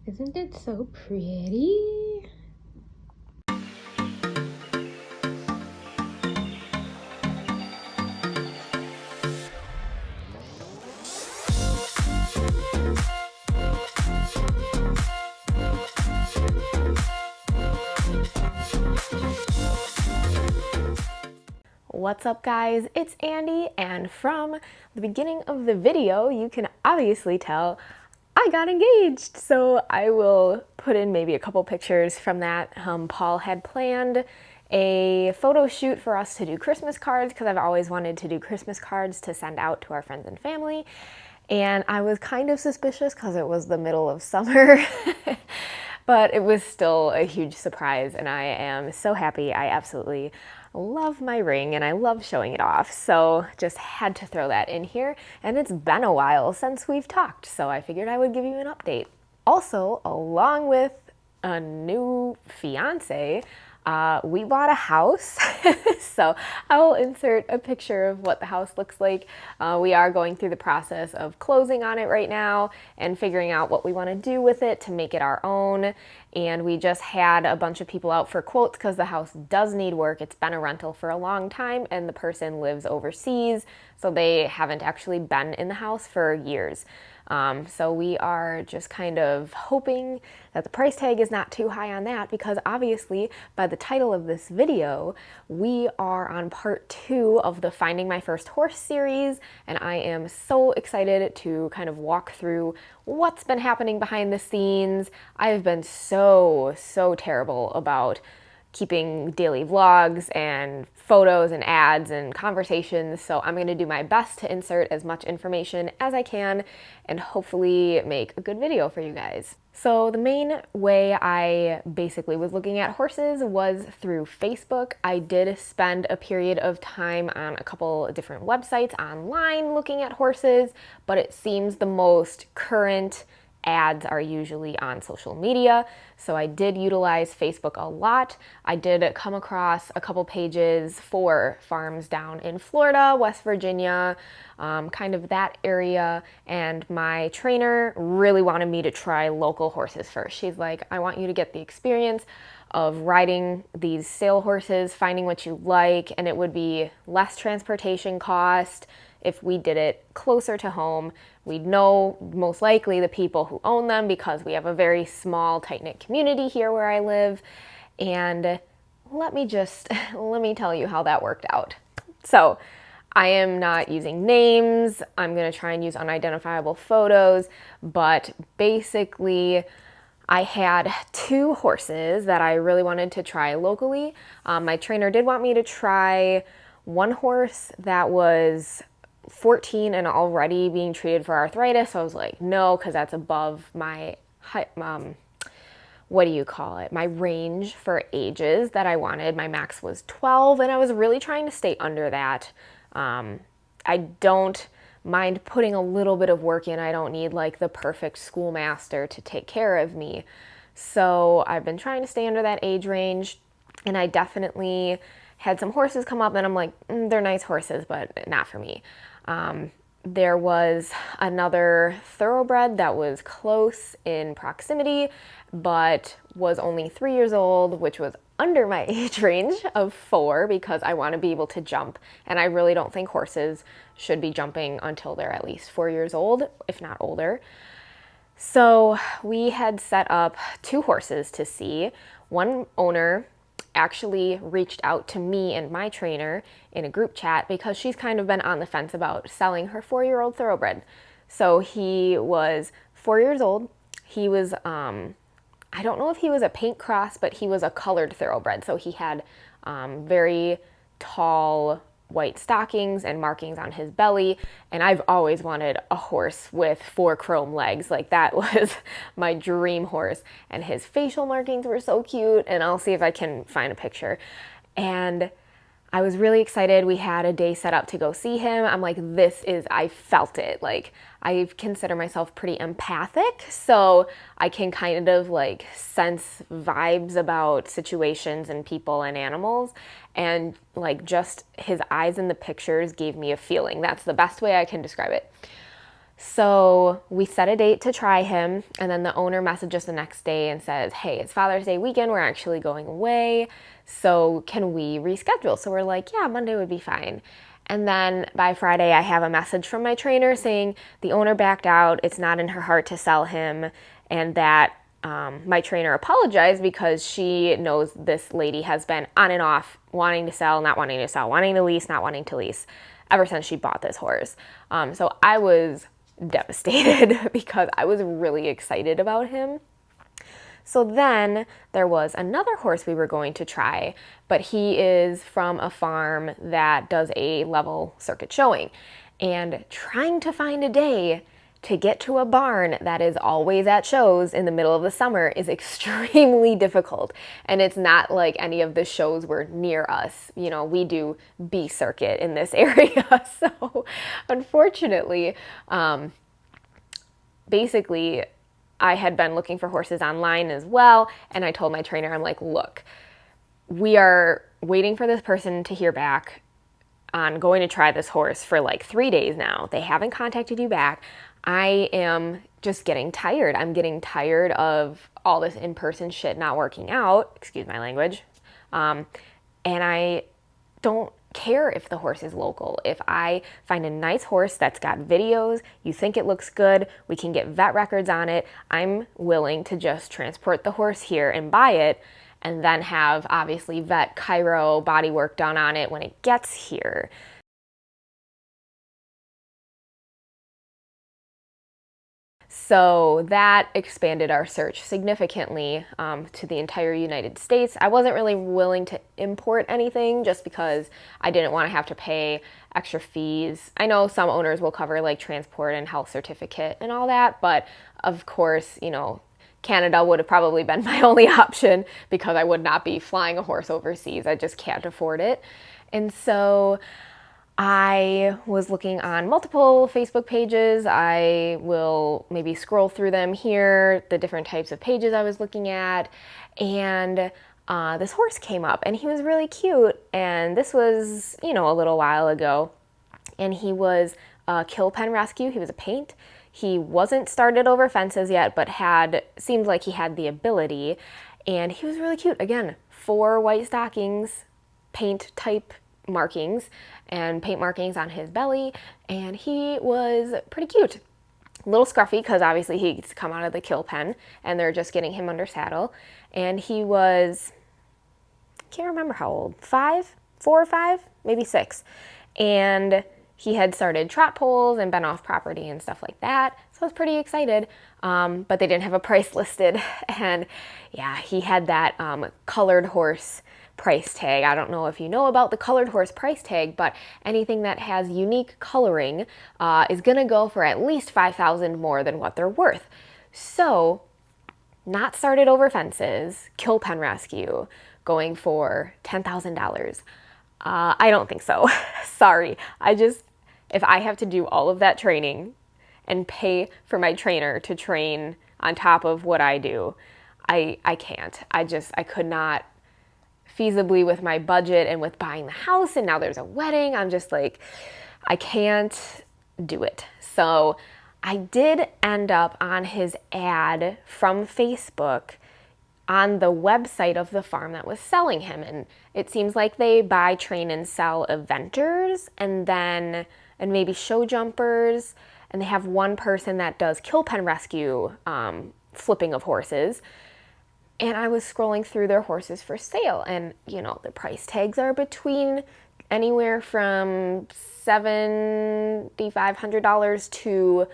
Isn't it so pretty? What's up, guys? It's Andy, and from the beginning of the video, you can obviously tell I got engaged. So I will put in maybe a couple pictures from that. Paul had planned a photo shoot for us to do Christmas cards because I've always wanted to do Christmas cards to send out to our friends and family. And I was kind of suspicious because it was the middle of summer. But it was still a huge surprise, and I am so happy. I absolutely love my ring and I love showing it off. So just had to throw that in here. And it's been a while since we've talked, so I figured I would give you an update. Also, along with a new fiance, we bought a house. So I will insert a picture of what the house looks like. We are going through the process of closing on it right now and figuring out what we want to do with it to make it our own. And we just had a bunch of people out for quotes because the house does need work. It's been a rental for a long time and the person lives overseas, so they haven't actually been in the house for years. So we are just kind of hoping that the price tag is not too high on that, because obviously by the title of this video, we are on part 2 of the Finding My First Horse series, and I am so excited to kind of walk through what's been happening behind the scenes. I've been so terrible about keeping daily vlogs and photos and ads and conversations, so I'm going to do my best to insert as much information as I can and hopefully make a good video for you guys. So the main way I basically was looking at horses was through Facebook. I did spend a period of time on a couple different websites online looking at horses, but it seems the most current ads are usually on social media. So I did utilize Facebook a lot. I did come across a couple pages for farms down in Florida, West Virginia, kind of that area. And my trainer really wanted me to try local horses first. She's like, I want you to get the experience of riding these sale horses, finding what you like, and it would be less transportation cost if we did it closer to home. We'd know most likely the people who own them because we have a very small, tight-knit community here where I live. And let me tell you how that worked out. So I am not using names. I'm going to try and use unidentifiable photos, but basically I had 2 horses that I really wanted to try locally. My trainer did want me to try one horse that was 14 and already being treated for arthritis. So I was like, no, because that's above my what do you call it? My range for ages that I wanted. My max was 12, and I was really trying to stay under that. I don't mind putting a little bit of work in. I don't need like the perfect schoolmaster to take care of me. So I've been trying to stay under that age range, and I definitely had some horses come up and I'm like, they're nice horses, but not for me. There was another thoroughbred that was close in proximity, but was only 3 years old, which was under my age range of 4 because I want to be able to jump. And I really don't think horses should be jumping until they're at least 4 years old, if not older. So we had set up 2 horses to see. One owner actually reached out to me and my trainer in a group chat because she's kind of been on the fence about selling her 4-year-old thoroughbred. So he was 4 years old. He was, I don't know if he was a paint cross, but he was a colored thoroughbred. So he had very tall white stockings and markings on his belly, and I've always wanted a horse with 4 chrome legs. Like, that was my dream horse, and his facial markings were so cute, and I'll see if I can find a picture. And I was really excited. We had a day set up to go see him. I'm like, I felt it. Like, I consider myself pretty empathic, so I can kind of like sense vibes about situations and people and animals. And like, just his eyes in the pictures gave me a feeling. That's the best way I can describe it. So we set a date to try him, and then the owner messaged us the next day and says, hey, it's Father's Day weekend, we're actually going away, so can we reschedule? So we're like, yeah, Monday would be fine. And then by Friday, I have a message from my trainer saying the owner backed out, it's not in her heart to sell him, and that my trainer apologized because she knows this lady has been on and off, wanting to sell, not wanting to sell, wanting to lease, not wanting to lease, ever since she bought this horse. So I was devastated because I was really excited about him. So then there was another horse we were going to try, but he is from a farm that does a level circuit showing. And trying to find a day to get to a barn that is always at shows in the middle of the summer is extremely difficult. And it's not like any of the shows were near us. You know, we do B circuit in this area. So unfortunately, basically, I had been looking for horses online as well. And I told my trainer, I'm like, look, we are waiting for this person to hear back on going to try this horse for like 3 days now. They haven't contacted you back. I am just getting tired. I'm getting tired of all this in-person shit not working out. Excuse my language. And I don't care if the horse is local. If I find a nice horse that's got videos, you think it looks good, we can get vet records on it, I'm willing to just transport the horse here and buy it, and then have obviously vet, chiro, body work done on it when it gets here. So that expanded our search significantly to the entire United States. I wasn't really willing to import anything just because I didn't want to have to pay extra fees. I know some owners will cover like transport and health certificate and all that, but of course, you know, Canada would have probably been my only option because I would not be flying a horse overseas. I just can't afford it. And so I was looking on multiple Facebook pages. I will maybe scroll through them here, the different types of pages I was looking at, and this horse came up, and he was really cute. And this was, you know, a little while ago, and he was a kill pen rescue. He was a paint. He wasn't started over fences yet, but seemed like he had the ability, and he was really cute. Again, 4 white stockings, paint type markings and paint markings on his belly, and he was pretty cute. A little scruffy because obviously he's come out of the kill pen and they're just getting him under saddle. And he was, can't remember how old, 5, 4 or 5, maybe 6. And he had started trot poles and been off property and stuff like that. So I was pretty excited, but they didn't have a price listed. And yeah, he had that colored horse price tag. I don't know if you know about the colored horse price tag, but anything that has unique coloring is gonna go for at least $5,000 more than what they're worth. So, not started over fences, kill pen rescue, going for $10,000. I don't think so. Sorry. If I have to do all of that training and pay for my trainer to train on top of what I do, I can't. I could not feasibly with my budget and with buying the house, and now there's a wedding. I'm just like, I can't do it. So I did end up on his ad from Facebook on the website of the farm that was selling him. And it seems like they buy, train, and sell eventers and maybe show jumpers. And they have one person that does kill pen rescue, flipping of horses. And I was scrolling through their horses for sale, and you know, the price tags are between anywhere from $7,500 to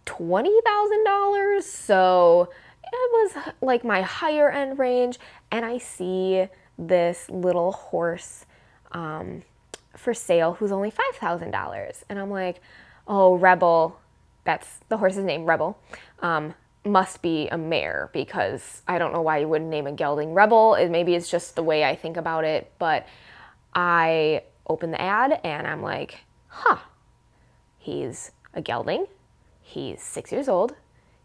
$20,000. So it was like my higher end range. And I see this little horse for sale who's only $5,000. And I'm like, oh, Rebel, that's the horse's name, Rebel. Must be a mare, because I don't know why you wouldn't name a gelding Rebel. Maybe it's just the way I think about it, but I opened the ad and I'm like, huh, he's a gelding, he's 6 years old,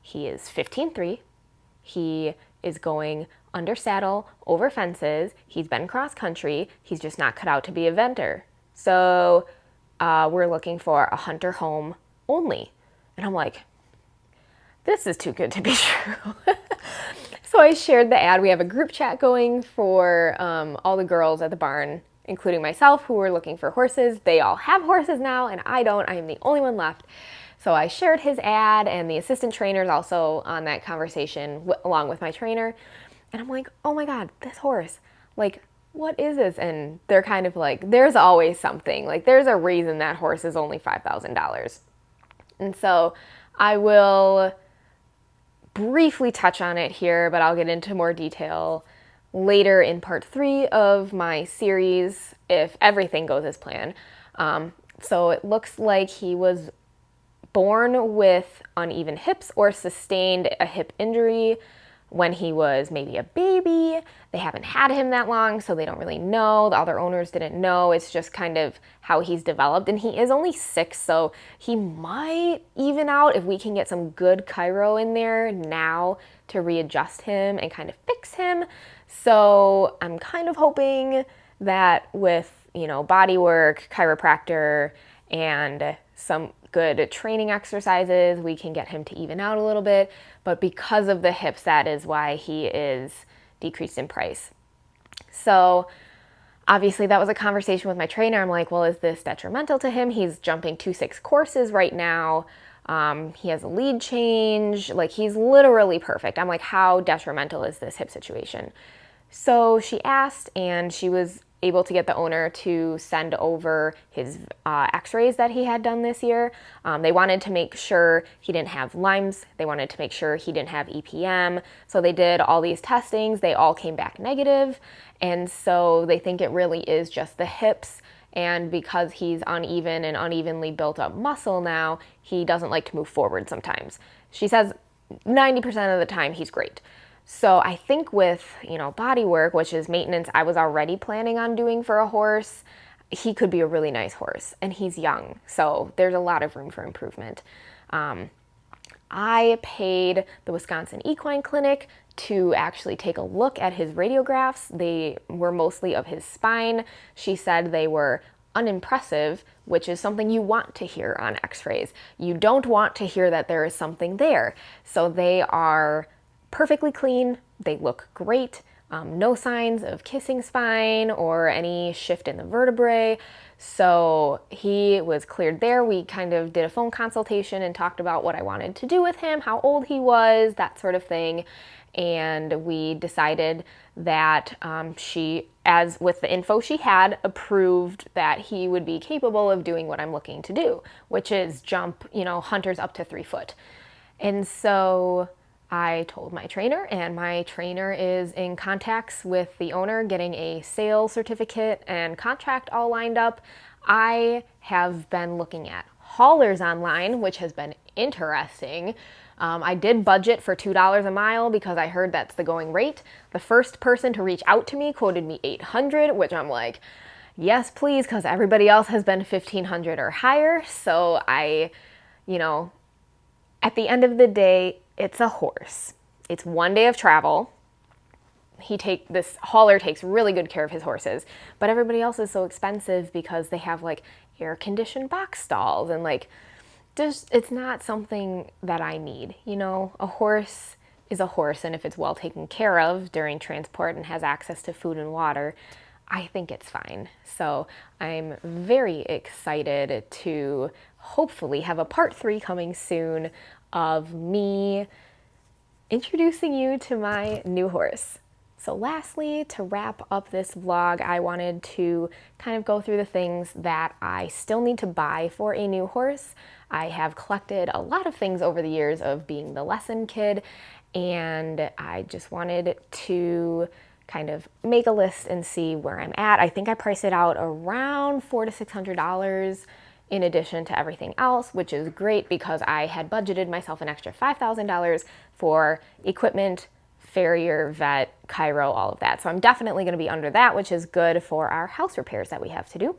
he is 15.3, he is going under saddle, over fences, he's been cross country, he's just not cut out to be a venter. So we're looking for a hunter home only. And I'm like, this is too good to be true. So I shared the ad. We have a group chat going for all the girls at the barn, including myself, who were looking for horses. They all have horses now, and I don't. I am the only one left. So I shared his ad, and the assistant trainer's also on that conversation along with my trainer. And I'm like, oh my God, this horse, like, what is this? And they're kind of like, there's always something. Like, there's a reason that horse is only $5,000. And so I will briefly touch on it here, but I'll get into more detail later in part 3 of my series if everything goes as planned. So it looks like he was born with uneven hips or sustained a hip injury when he was maybe a baby. They haven't had him that long, so they don't really know. The other owners didn't know. It's just kind of how he's developed. And he is only 6, so he might even out if we can get some good chiro in there now to readjust him and kind of fix him. So I'm kind of hoping that with, body work, chiropractor, and some good training exercises, we can get him to even out a little bit. But because of the hips, that is why he is decreased in price. So obviously that was a conversation with my trainer. I'm like, well, is this detrimental to him? He's jumping 2-6 courses right now. He has a lead change. Like, he's literally perfect. I'm like, how detrimental is this hip situation? So she asked, and she was able to get the owner to send over his x-rays that he had done this year. They wanted to make sure he didn't have Lyme's. They wanted to make sure he didn't have EPM. So they did all these testings. They all came back negative. And so they think it really is just the hips. And because he's uneven and unevenly built up muscle now, he doesn't like to move forward sometimes. She says 90% of the time he's great. So I think with, body work, which is maintenance I was already planning on doing for a horse, he could be a really nice horse, and he's young. So there's a lot of room for improvement. I paid the Wisconsin Equine Clinic to actually take a look at his radiographs. They were mostly of his spine. She said they were unimpressive, which is something you want to hear on x-rays. You don't want to hear that there is something there. So they are perfectly clean. They look great. No signs of kissing spine or any shift in the vertebrae. So he was cleared there. We kind of did a phone consultation and talked about what I wanted to do with him, how old he was, that sort of thing. And we decided that she, as with the info she had, approved that he would be capable of doing what I'm looking to do, which is jump, hunters up to 3 foot. And so I told my trainer, and my trainer is in contacts with the owner, getting a sales certificate and contract all lined up. I have been looking at haulers online, which has been interesting. I did budget for $2 a mile because I heard that's the going rate. The first person to reach out to me quoted me $800, which I'm like, yes, please, because everybody else has been $1,500 or higher. So I, at the end of the day, it's a horse. It's 1 day of travel. This hauler takes really good care of his horses, but everybody else is so expensive because they have like air-conditioned box stalls and it's not something that I need. A horse is a horse, and if it's well taken care of during transport and has access to food and water, I think it's fine. So I'm very excited to hopefully have a part 3 coming soon of me introducing you to my new horse. So lastly, to wrap up this vlog, I wanted to kind of go through the things that I still need to buy for a new horse. I have collected a lot of things over the years of being the lesson kid, and I just wanted to kind of make a list and see where I'm at. I think I priced it out around $400 to $600 in addition to everything else, which is great because I had budgeted myself an extra $5,000 for equipment, farrier, vet, chiro, all of that. So I'm definitely going to be under that, which is good for our house repairs that we have to do.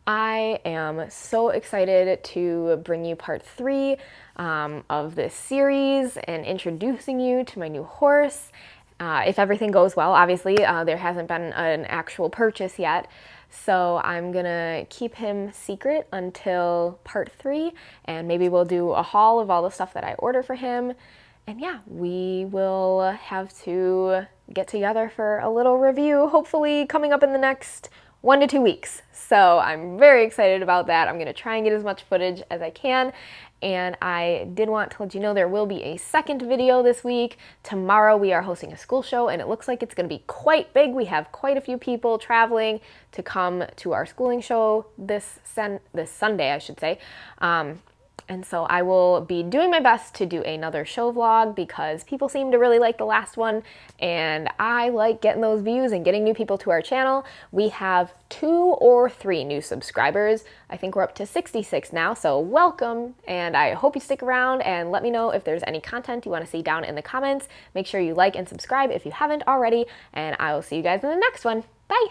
I am so excited to bring you part 3 of this series and introducing you to my new horse. If everything goes well, obviously there hasn't been an actual purchase yet. So I'm gonna keep him secret until part 3, and maybe we'll do a haul of all the stuff that I order for him. And yeah, we will have to get together for a little review, hopefully coming up in the next 1 to 2 weeks. So I'm very excited about that. I'm gonna try and get as much footage as I can. And I did want to let you know there will be a second video this week. Tomorrow we are hosting a school show, and it looks like it's going to be quite big. We have quite a few people traveling to come to our schooling show this Sunday, I should say. And so I will be doing my best to do another show vlog because people seem to really like the last one, and I like getting those views and getting new people to our channel. We have 2 or 3 new subscribers. I think we're up to 66 now, so welcome, and I hope you stick around and let me know if there's any content you want to see down in the comments. Make sure you like and subscribe if you haven't already, and I will see you guys in the next one. Bye!